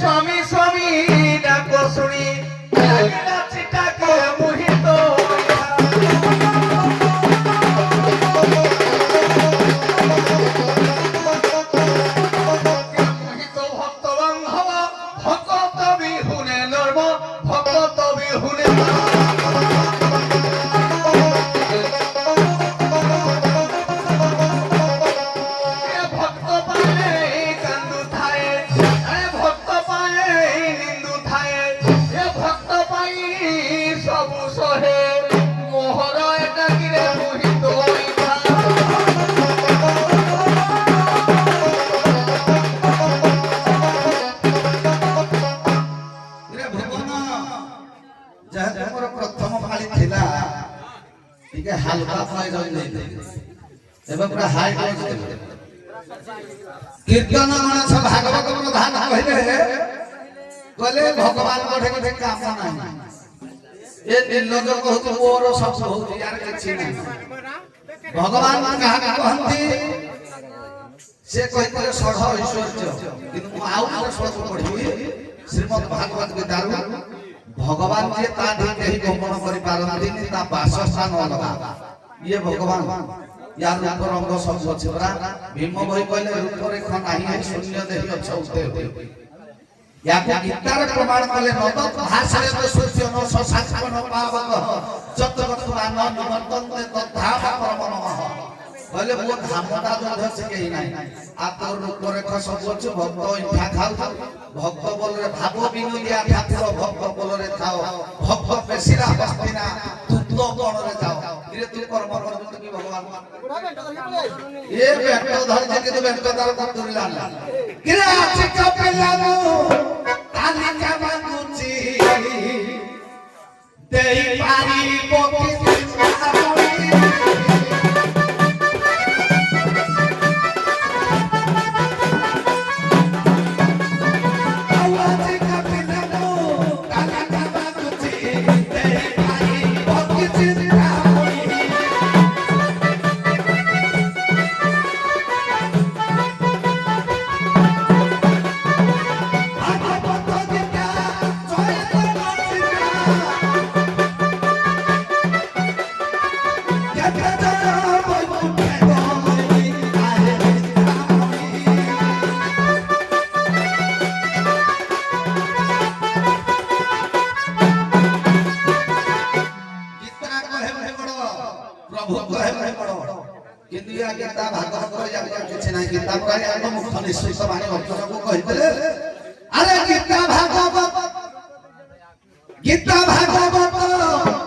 स्वामी स्वामी डाको सुनी কর্ম ভক্ত তবে হুনে ভক্ত পায়ে কান্দু থায়ে ভক্ত পায়ে নিন্দু থায়ে ভক্ত পাই সবু সহে মোহর এটা কিরে মোহিত प्रथम फाड़ी थिला टिके हल्का पाए जाई एबे पूरा हाई क्लास कीर्तन मानस भागवत प्रधान कहले कहले भगवान कोठे कोठे काम नाही ए निर्लज कहत मोर सब बहुत यार किछि नाही भगवान कहा कहंती से कहते सढ़ ऐश्वर्य किंतु आउ सढ़ पढ़ी श्रीमद् भागवत गीता भगवान जे ता कहीं गमन करि पारंतिनी ता वासस्थान अलगा ये भगवान यार रूप रंग सब अछि बरा भीम भाई कहले रूप रेखा नाही है शून्य देहि अछौते या गीतार प्रमाण कले नत भाषारे तो सूर्य न ससाक्षण पावक जतगत मान निवर्तन्ते तथा परमनः कहले वो धामटा जो से केही नाही आ तोर रूप रेखा सब अछि भक्त इठा खाउ भक्त बोलरे भाव विनोदिया ठाकुर भक्त बोलरे थाओ भक्त पेशिरा हस्तिना तुतो कोणरे जाओ इरे तू कर्म कर कि भगवान ये बेटो धर जे के बेटो तार कर तुरला किरे आछि का पेलानु तालिका मांगुची देई पारी पोकी किंतु या गीता भागवत या किछ नाही गीता प्राय आम मुख निश्चित बाणी अर्जुन को कहितले अरे गीता भागवत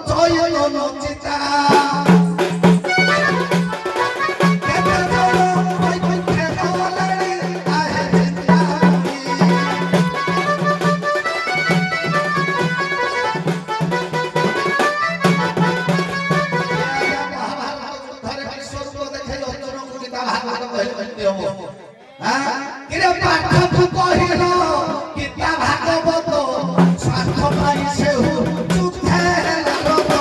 जय नचिता किरे पाठ कहिलो गीता भागवत स्वार्थ पाई से चुथे लागत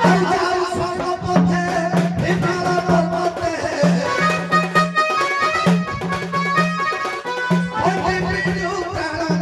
आउ सर्वपथे हिमाल पर्वते ओहि बिनु प्राण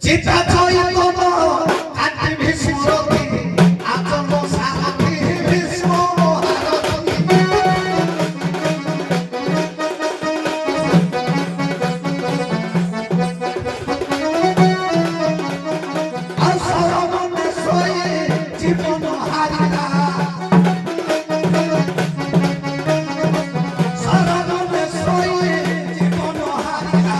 चिता चैतन्य काटि भीष्मरति आचम सारथि भीष्म असरमने सोये जीवन हारिला सरमने सोये जीवन हारिला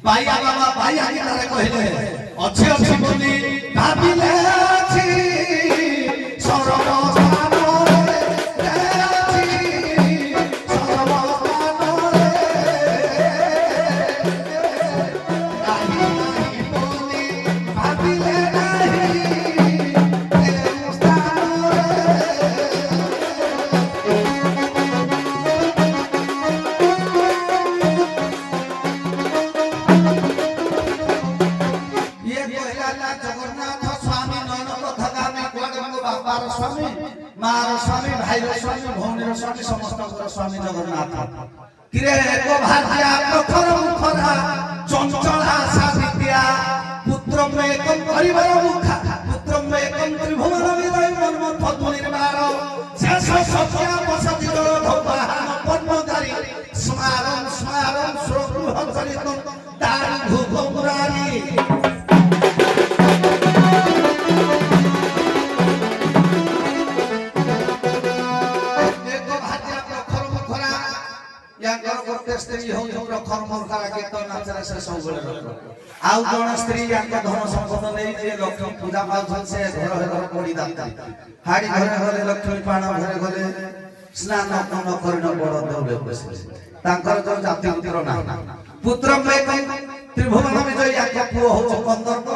बाया बाबा बाया कहले अच्छे अच्छे बोली भाबिले ବାପାର ସ୍ୱାମୀ ମାର ସ୍ୱାମୀ ଭାଇର ସ୍ୱାମୀ ଭଉଣୀର ସ୍ୱାମୀ ସମସ୍ତଙ୍କର ସ୍ୱାମୀ ଜଗନ୍ନାଥ କିରେ ଏକ ଭାର୍ଯ୍ୟା ପ୍ରଖର ମୁଖରା ଚଞ୍ଚଳା ସାବିତ୍ରିଆ ପୁତ୍ରମ ଏକଂ ପରିବାର ମୁଖା ପୁତ୍ରମ ଏକଂ ତ୍ରିଭୁବନ ବିଦୟ ମର୍ମ ପଦ୍ମନିର୍ମାଣ ଶେଷ ସତ୍ୟା ବସତି ଜଳ ଧବାହାନ ପଦ୍ମଧାରୀ ସ୍ମାରಂ ସ୍ମାରಂ সুরগৃহ চরিত তার ভূগমুরারি স্ত্রী হচ্ছে প্রখর মুখরা কীর্তন নাচরে সে ସବୁବେଳେ ଆଉ ଜଣ ସ୍ତ୍ରୀ ୟାଙ୍କ ଧନ ସମ୍ପଦ ନେଇ ଯେ ଲକ୍ଷ୍ମୀ ପୂଜା ପାଉଛନ୍ତି ସେ ଘର ଘର ପଡ଼ି ଦାତା ହାଡ଼ି ଘରେ ଘରେ ଲକ୍ଷ୍ମୀ ପାଣ ଘରେ ଘରେ ସ୍ନାନ ନ କରିନ ବଡ଼ ଦେଉଳେ ବସିଲେ ତାଙ୍କର ଯୋଉ ଜାତି ପୁତ୍ର ନାହିଁ ପୁତ୍ର ତ୍ରିଭୁବନ ବିଜୟ ୟାଙ୍କ ପୁଅ ହଉଛି କନ୍ଦର୍ପ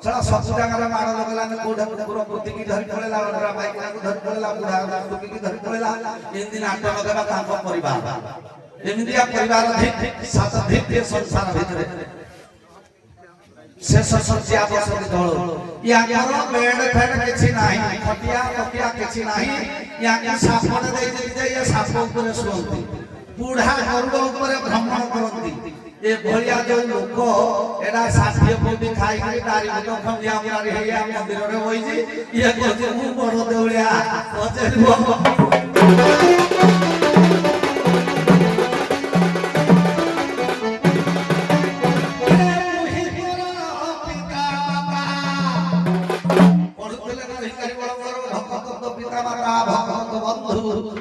ସେଟା ସବୁ ଜାଗାରେ ମାଡ଼ ଲଗେଇଲା କୋଉଠା ପୁର ପୃଥିବୀ ଧରି ପଳେଇଲା ଅଲଗା ବାଇକଟାକୁ ଧରି ପଳେଇଲା ବୁଢ଼ା ଟୁକିକି ଧରି ପଳେଇଲା ଏମିତି ନାଟ ଲଗେଇବା ତାଙ୍କ ପରିବାର ଏମିତିଆ ପରିବାର ସାତ ଧିତ୍ୟ ସଂସାର ଭିତରେ ଶେଷ ଶଯ୍ୟା ବସତି ଦଳ ୟାଙ୍କର ବେଡ ଫେଡ କିଛି ନାହିଁ ଖଟିଆ ତକିଆ କିଛି ନାହିଁ ୟାଙ୍କୁ ସାପଟେ ଦେଇଦେଇ ଯେ ଏ ସାପ ଉପରେ ଶୁଅନ୍ତି ବୁଢ଼ା ଗରୁଡ଼ ଉପରେ ଭ୍ରମଣ କରନ୍ତି ଏ ଭଳିଆ ଯୋଉ ଲୋକ ଏଟା ଷାଠିଏ କୋଟି ଖାଇକି ତାରି ମୁଣ୍ଡ ଖଣ୍ଡିଆ ମୁରାରି ହେଇ ମନ୍ଦିରରେ ବଇଛି ଇଏ କହୁଛି ମୁଁ ବଡ଼ ଦେଉଳିଆ ପଚାରିବ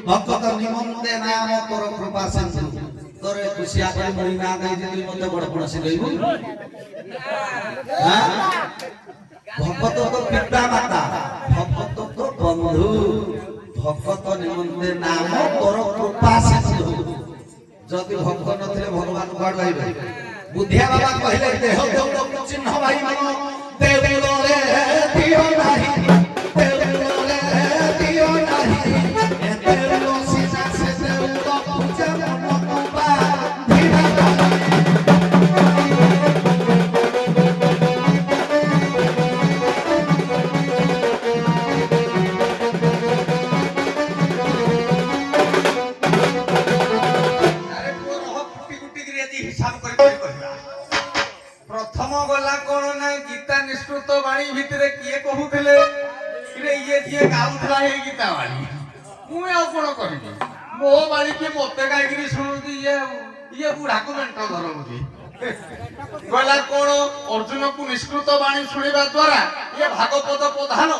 ভক্ত নিমন্তে নাম তোর কৃপা সিন্ধু তোরে খুশিয়া করে মরি না দেই যে তুই মতে বড় বড় শিখাইবু হ্যাঁ ভক্ত তো পিতা মাতা ভক্ত তো বন্ধু ভক্ত নিমন্তে নাম তোর কৃপা সিন্ধু যদি ভক্ত নথিলে ভগবান কুଆଡୁ আইবে বুদ্ধিয়া বাবা কহিলে দেহ দেউল চিহ্ন ভাই মান দেউলরে দিও নাহি দেউলরে দিও নাহি प्रथम गला कौन ना गीता निष्कृत वाणी भितर किए कहूले ये किए गाउला हे गीता वाणी मुझे आउ कौन कह मो बाड़ी किए मत गायक शुणुती ये बुढ़ा को मेट धर बुझी गला कौन अर्जुन को निष्कृत वाणी शुणा द्वारा ये भागवत प्रधान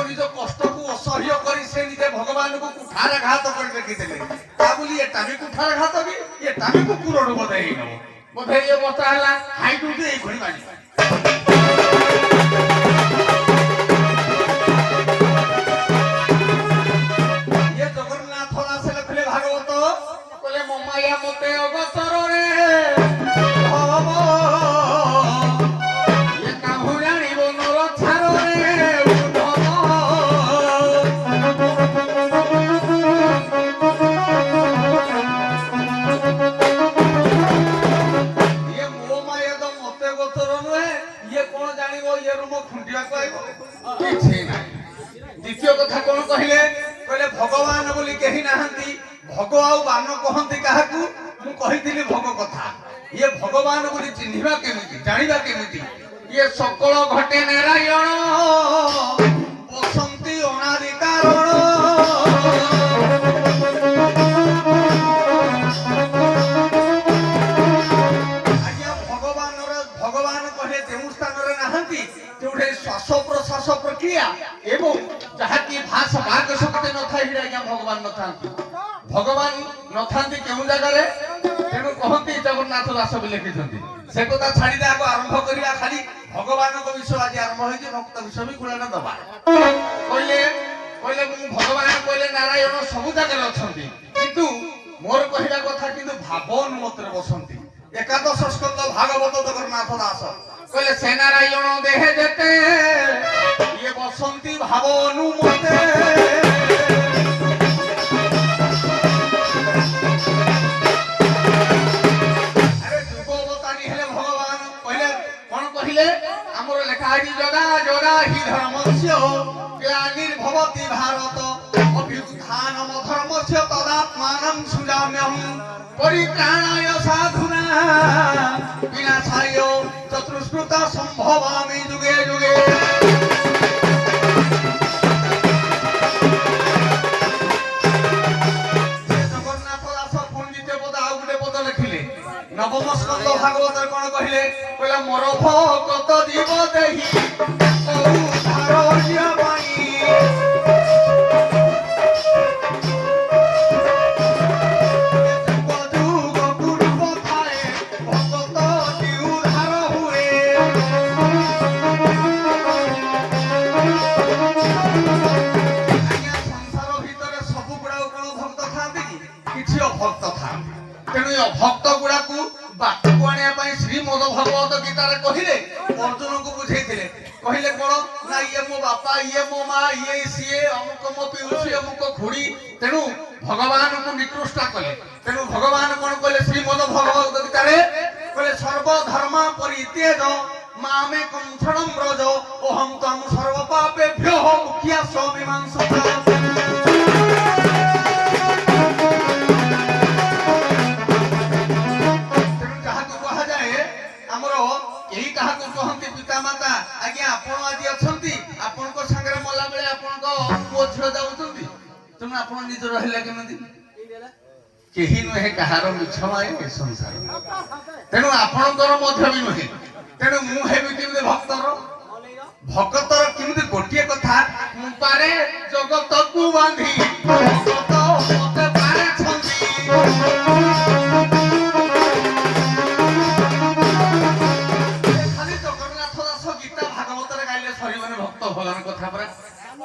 निज कष्ट को असह्य कर से निजे भगवान को कुठार घात कर देखी ये टामी कुठार घात कि ये टामी को कुरड़ बोधे बोधे ये बता है हाइट उठे घड़ी बाड़ी ये जगन्नाथ दास लिखले भागवत कहले ममाया मते अवसर रे ये काहू जानिबो नर छार रे द्वितीय कथा कौन कहले कहले भगवान बोली कही नाहंती भग आउ बान कहंती काहाकू मु कहितली भग कथा ये भगवान बोली चिन्हिबा केमिति जानिबा केमिति ये सकल घटे नारायण बसंती अनादि कारण भगवान कहे जो स्थान रे नाहंती जोठे श्वास प्रश्वास प्रक्रिया एवं जहा की भाष भाग शक्ति न थाई आज्ञा भगवान न थांती भगवान न थांती केउ जगह रे तेनु कहंती जगन्नाथ दास भी लिखिछंती से कथा छाड़ी दे आगो आरंभ करिया खाली भगवान को विषय आज आरंभ होई जे भक्त विषय भी गुणा न दबा कहले कहले भगवान कहले नारायण सब जगह अछंती किंतु मोर कहिला कथा किंतु भावन मत रे बसंती एकादश स्कंद भागवत जगन्नाथ दास कहले से नारायण देहे जेते ये बसंती भाव अनुमते अरे जुगवतानी हेले भगवान कहले कोन कहिले हमर लेखा ही जगा जगा ही धर्मस्य ग्लानिर्भवति भारत अभ्युत्थानम धर्मस्य तदात्मानं सृजाम्यहं परित्राणाय साधूनां विनाशाय चतुष्कृता सम्भवामि युगे युगे। जगन्नाथ दास पंडित पद आउ गुटे पद लिखिले नवम स्कंद भागवत कोन कहिले कहला मोर भक्त जीव देहि धारण्य बाणी जुग गुरु बताए भक्त जीव धार हुए। आज्ञा संसार भितरे सब गुड़ा कोन भक्त थांती किछि अभक्त थांती तेणु अभक्त गुड़ाकू बाटकू आनिया पई श्रीमद भगवत गीतारे कहिले अर्जुन को बुझेइथिले कहिले कोन ना ये मो बापा ये मो मां ये सिए अमुक मो पिउसी अमुक खुड़ी तेणु भगवान को निकृष्ट कले तेणु भगवान कोन कले श्रीमद भगवत गीतारे कहिले सर्व धर्म परित्यज मामे कंठणम ब्रज ओहम तम सर्व पापेभ्यो मुख्या स्वामीमांसता। पितामाता आज्ञा आपण आज अछंती आपण को संगे मला बेले आपण को पुओ झियो जाउछंती तुम आपण निज रहले केमंती केही नहे कहार मिछमाय ए संसार तेनु आपण कर मध्य भी नहे तेनु मु हेबि केमते भक्तर भक्तर केमते गोटिए कथा मु पारे जगत को बांधी भक्त मते पारे छंती।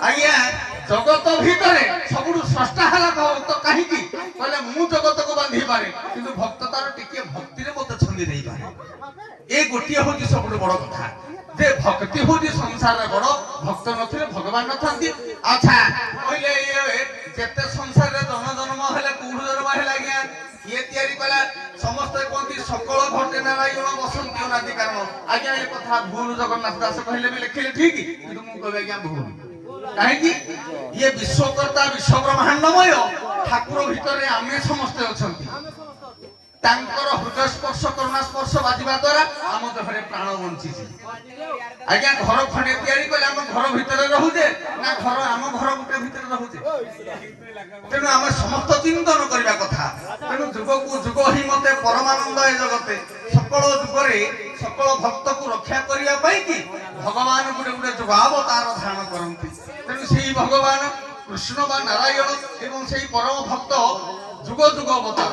आज्ञा जगत भितर सबुठु स्रष्टा हला भक्त कहीं कहले मु जगत को बांधी पारे किंतु भक्त तार टिके भक्ति रे मते छंदी नहीं पारे ए गोटिए होची सबुठु बड़ कथा जे भक्ति होची संसार रे बड़ भक्त नथिले भगवान नथांती। अच्छा कहले ये जेते संसार रे जन जन्म हेले कुहु जन्म हेला आज्ञा ये तयारी कला समस्त कोंती सकल घटे नारायण बसंती अनादि कारण आज्ञा ये कथा भूल जगन्नाथ दास कहले भी लिखले ठीक किंतु मु कहबे आज्ञा भूल काहे ये विश्वकर्ता विश्व ब्रह्मांडमय ठाकुर भितर आमे समस्त अछंती तांकर हृदय स्पर्श करुणा स्पर्श बाजिबा द्वारा आम देहरे प्राण बंची आज्ञा घर खंडे तयारी कले आम घर भितर रहूजे ना घर आम घर गुटे भितर रहूजे तेणु आम समस्त चिंतन करबा कथा तेणु जुग को जुग ही मते परमानंद ए जगते सकल जुगरे सकल भक्त को रक्षा करिया पई कि भगवान गुटे गुटे जुग अवतार धारण करंती तेणु सेही भगवान कृष्ण बा नारायण एवं सेही परम भक्त जुग जुग अवतार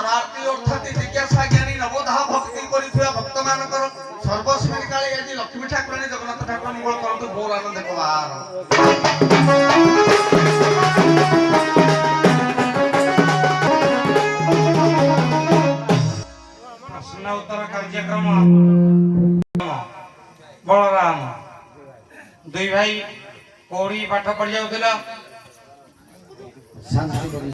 आरती अर्थात जिज्ञासा ज्ञानी नवधा भक्ति करिथिबा भक्त मानकर सर्वस्मिन काले आदि लक्ष्मी ठाकुरानी जगन्नाथ ठाकुर मंगल करंतु गौर आनंद कुमार। प्रश्न उत्तर कार्यक्रम बलराम दुई भाई कोड़ी पाठ पढ़ जाउतिला।